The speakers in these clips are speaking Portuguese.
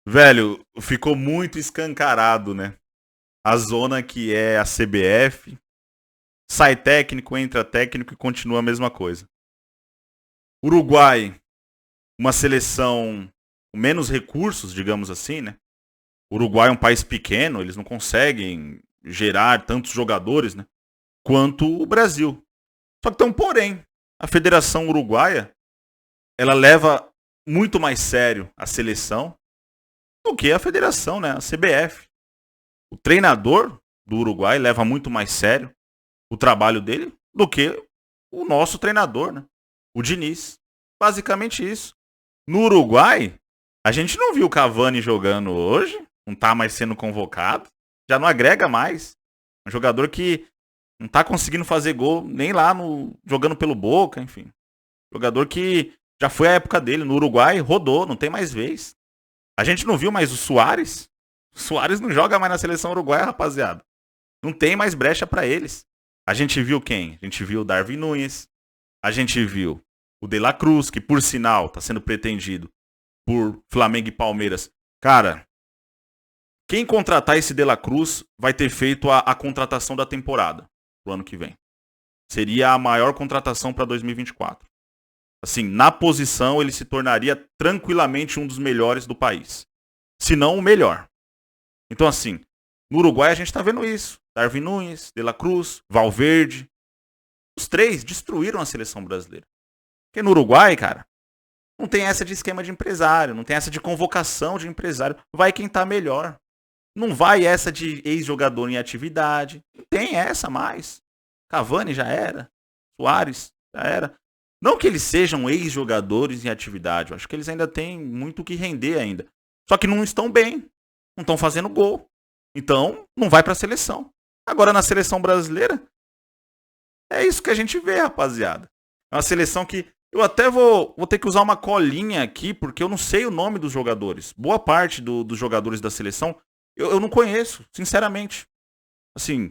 Velho, ficou muito escancarado, né? A zona que é a CBF. Sai técnico, entra técnico e continua a mesma coisa. Uruguai, uma seleção com menos recursos, digamos assim, né? O Uruguai é um país pequeno, eles não conseguem gerar tantos jogadores, né? Quanto o Brasil. Só que tem um porém. A Federação Uruguaia, ela leva muito mais sério a seleção do que a federação, né? A CBF. O treinador do Uruguai leva muito mais sério o trabalho dele do que o nosso treinador, né? O Diniz. Basicamente isso. No Uruguai, a gente não viu o Cavani jogando hoje, não tá mais sendo convocado, já não agrega mais. Um jogador que não tá conseguindo fazer gol nem lá no jogando pelo Boca, enfim. Jogador que já foi a época dele no Uruguai, rodou, não tem mais vez. A gente não viu mais o Soares. O Soares não joga mais na seleção uruguaia, rapaziada. Não tem mais brecha para eles. A gente viu quem? A gente viu o Darwin Nunes. A gente viu o De La Cruz, que por sinal está sendo pretendido por Flamengo e Palmeiras. Cara, quem contratar esse De La Cruz vai ter feito a contratação da temporada pro ano que vem. Seria a maior contratação para 2024. Assim, na posição ele se tornaria tranquilamente um dos melhores do país. Se não o melhor. Então assim, no Uruguai a gente tá vendo isso. Darwin Nunes, De La Cruz, Valverde. Os três destruíram a seleção brasileira. Porque no Uruguai, cara, não tem essa de esquema de empresário, não tem essa de convocação de empresário. Vai quem tá melhor. Não vai essa de ex-jogador em atividade. Não tem essa mais. Cavani já era. Soares já era. Não que eles sejam ex-jogadores em atividade. Eu acho que eles ainda têm muito o que render ainda. Só que não estão bem. Não estão fazendo gol. Então, não vai para a seleção. Agora, na seleção brasileira, é isso que a gente vê, rapaziada. É uma seleção que eu até vou ter que usar uma colinha aqui, porque eu não sei o nome dos jogadores. Boa parte dos jogadores da seleção eu não conheço, sinceramente. Assim,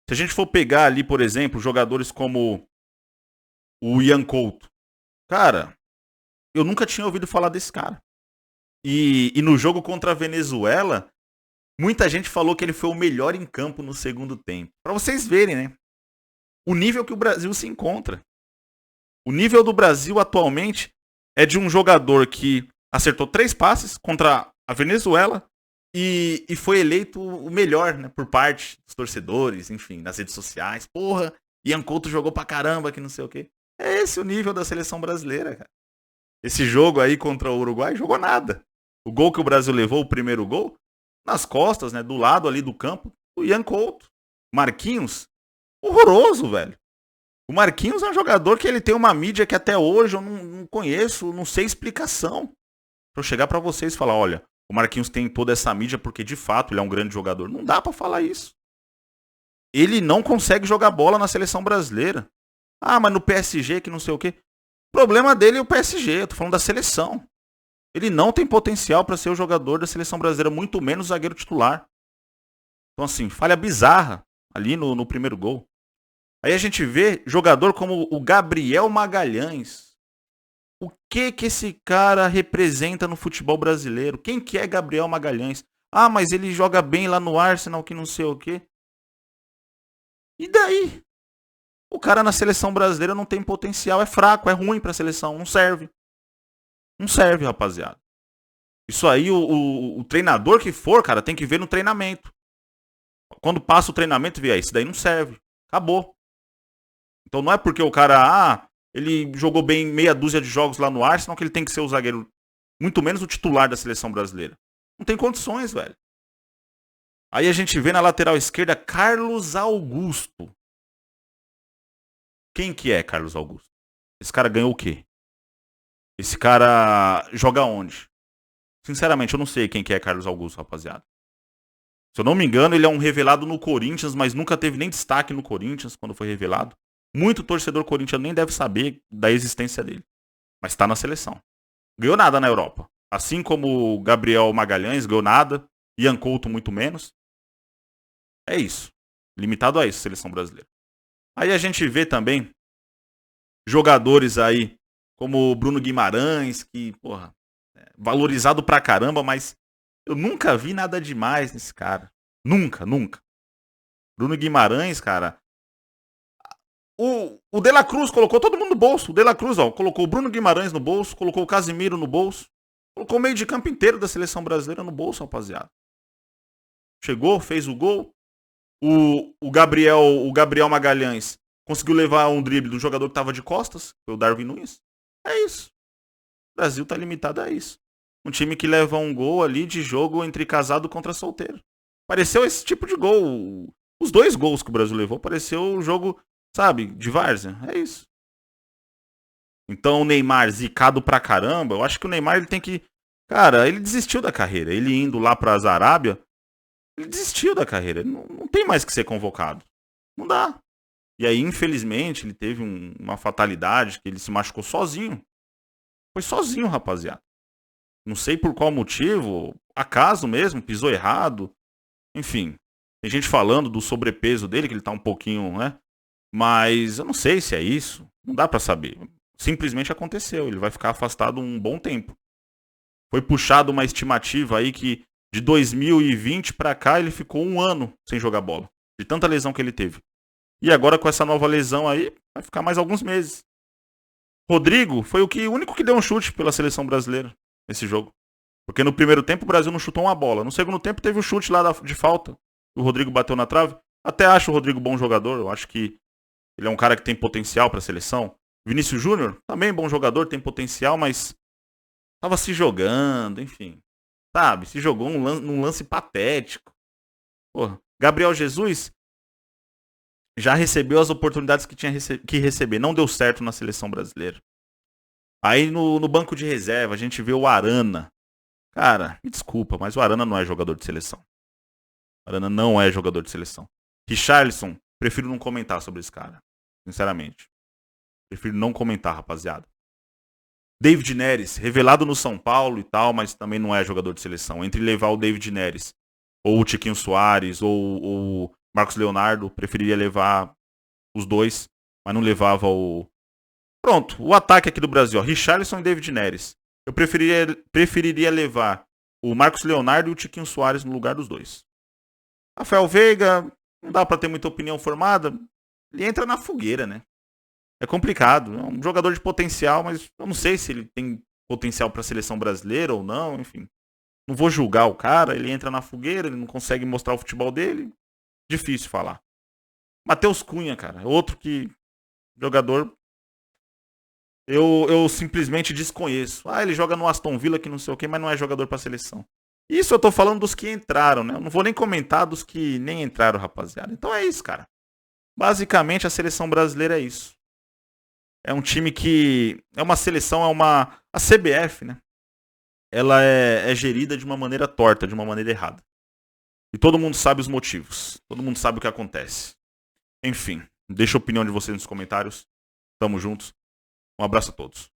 se a gente for pegar ali, por exemplo, jogadores como o Ian Couto. Cara, eu nunca tinha ouvido falar desse cara. E no jogo contra a Venezuela, muita gente falou que ele foi o melhor em campo no segundo tempo. Pra vocês verem, né? O nível que o Brasil se encontra. O nível do Brasil atualmente é de um jogador que acertou 3 passes contra a Venezuela e foi eleito o melhor, né, por parte dos torcedores, enfim, nas redes sociais. Porra, Ian Couto jogou pra caramba, que não sei o quê. É esse o nível da seleção brasileira, cara. Esse jogo aí contra o Uruguai jogou nada. O gol que o Brasil levou, o primeiro gol, nas costas, né, do lado ali do campo, o Ian Couto. Marquinhos, horroroso, velho. O Marquinhos é um jogador que ele tem uma mídia que até hoje eu não conheço, não sei explicação. Pra eu chegar pra vocês e falar, olha, o Marquinhos tem toda essa mídia porque de fato ele é um grande jogador. Não dá pra falar isso. Ele não consegue jogar bola na seleção brasileira. Ah, mas no PSG que não sei o quê. O problema dele é o PSG, eu tô falando da seleção. Ele não tem potencial pra ser o jogador da seleção brasileira, muito menos o zagueiro titular. Então assim, falha bizarra ali no primeiro gol. Aí a gente vê jogador como o Gabriel Magalhães. O que esse cara representa no futebol brasileiro? Quem que é Gabriel Magalhães? Ah, mas ele joga bem lá no Arsenal, que não sei o quê. E daí? O cara na seleção brasileira não tem potencial, é fraco, é ruim pra seleção, não serve. Não serve, rapaziada. Isso aí, o treinador que for, cara, tem que ver no treinamento. Quando passa o treinamento, vê, isso daí não serve. Acabou. Então não é porque o cara, ele jogou bem meia dúzia de jogos lá no Arsenal que ele tem que ser o zagueiro, muito menos o titular da seleção brasileira. Não tem condições, velho. Aí a gente vê na lateral esquerda Carlos Augusto. Quem que é Carlos Augusto? Esse cara ganhou o quê? Esse cara joga onde? Sinceramente, eu não sei quem que é Carlos Augusto, rapaziada. Se eu não me engano, ele é um revelado no Corinthians, mas nunca teve nem destaque no Corinthians quando foi revelado. Muito torcedor corintiano nem deve saber da existência dele. Mas tá na seleção. Ganhou nada na Europa. Assim como o Gabriel Magalhães ganhou nada. Ian Couto muito menos. É isso. Limitado a isso, seleção brasileira. Aí a gente vê também jogadores aí como o Bruno Guimarães, que, porra, é valorizado pra caramba, mas Eu nunca vi nada demais nesse cara. Nunca, nunca. Bruno Guimarães, cara. O De La Cruz colocou todo mundo no bolso. O De La Cruz, ó, colocou o Bruno Guimarães no bolso, colocou o Casimiro no bolso, colocou o meio de campo inteiro da seleção brasileira no bolso, rapaziada. Chegou, fez o gol. O Gabriel Magalhães conseguiu levar um drible do jogador que tava de costas, foi o Darwin Nunes. É isso. O Brasil tá limitado a isso. Um time que leva um gol ali de jogo entre casado contra solteiro. Pareceu esse tipo de gol. Os 2 gols que o Brasil levou pareceu o jogo, sabe, de várzea. É isso. Então o Neymar zicado pra caramba, eu acho que o Neymar ele tem que... Cara, ele desistiu da carreira. Ele indo lá pra Arábia, ele desistiu da carreira. Ele não tem mais que ser convocado. Não dá. E aí, infelizmente, ele teve uma fatalidade, que ele se machucou sozinho. Foi sozinho, rapaziada. Não sei por qual motivo, acaso mesmo, pisou errado. Enfim, tem gente falando do sobrepeso dele, que ele tá um pouquinho, né? Mas eu não sei se é isso. Não dá pra saber. Simplesmente aconteceu. Ele vai ficar afastado um bom tempo. Foi puxado uma estimativa aí que de 2020 pra cá ele ficou 1 ano sem jogar bola. De tanta lesão que ele teve. E agora com essa nova lesão aí, vai ficar mais alguns meses. Rodrigo foi o único que deu um chute pela seleção brasileira nesse jogo. Porque no primeiro tempo o Brasil não chutou uma bola. No segundo tempo teve o chute lá de falta. O Rodrigo bateu na trave. Até acho o Rodrigo bom jogador. Eu acho que ele é um cara que tem potencial para a seleção. Vinícius Júnior, também bom jogador, tem potencial, mas tava se jogando, enfim. Sabe, se jogou num lance patético. Porra, Gabriel Jesus já recebeu as oportunidades que tinha que receber. Não deu certo na seleção brasileira. Aí no banco de reserva a gente vê o Arana. Cara, me desculpa, mas o Arana não é jogador de seleção. O Arana não é jogador de seleção. Richarlison, prefiro não comentar sobre esse cara. Sinceramente. Prefiro não comentar, rapaziada. David Neres, revelado no São Paulo e tal, mas também não é jogador de seleção. Entre levar o David Neres, ou o Tiquinho Soares, ou o Marcos Leonardo, preferiria levar os dois, mas não levava o... Pronto, o ataque aqui do Brasil, ó, Richarlison e David Neres. Eu preferiria levar o Marcos Leonardo e o Tiquinho Soares no lugar dos dois. Rafael Veiga, não dá pra ter muita opinião formada. Ele entra na fogueira, né? É complicado. É um jogador de potencial, mas eu não sei se ele tem potencial pra seleção brasileira ou não, enfim. Não vou julgar o cara, ele entra na fogueira, ele não consegue mostrar o futebol dele. Difícil falar. Matheus Cunha, cara, outro que... Jogador... Eu simplesmente desconheço. Ah, ele joga no Aston Villa que não sei o que, mas não é jogador pra seleção. Isso eu tô falando dos que entraram, né? Eu não vou nem comentar dos que nem entraram, rapaziada. Então é isso, cara. Basicamente a seleção brasileira é isso. É um time que... É uma seleção, A CBF, né? Ela é gerida de uma maneira torta, de uma maneira errada. E todo mundo sabe os motivos. Todo mundo sabe o que acontece. Enfim, deixa a opinião de vocês nos comentários. Tamo juntos. Um abraço a todos.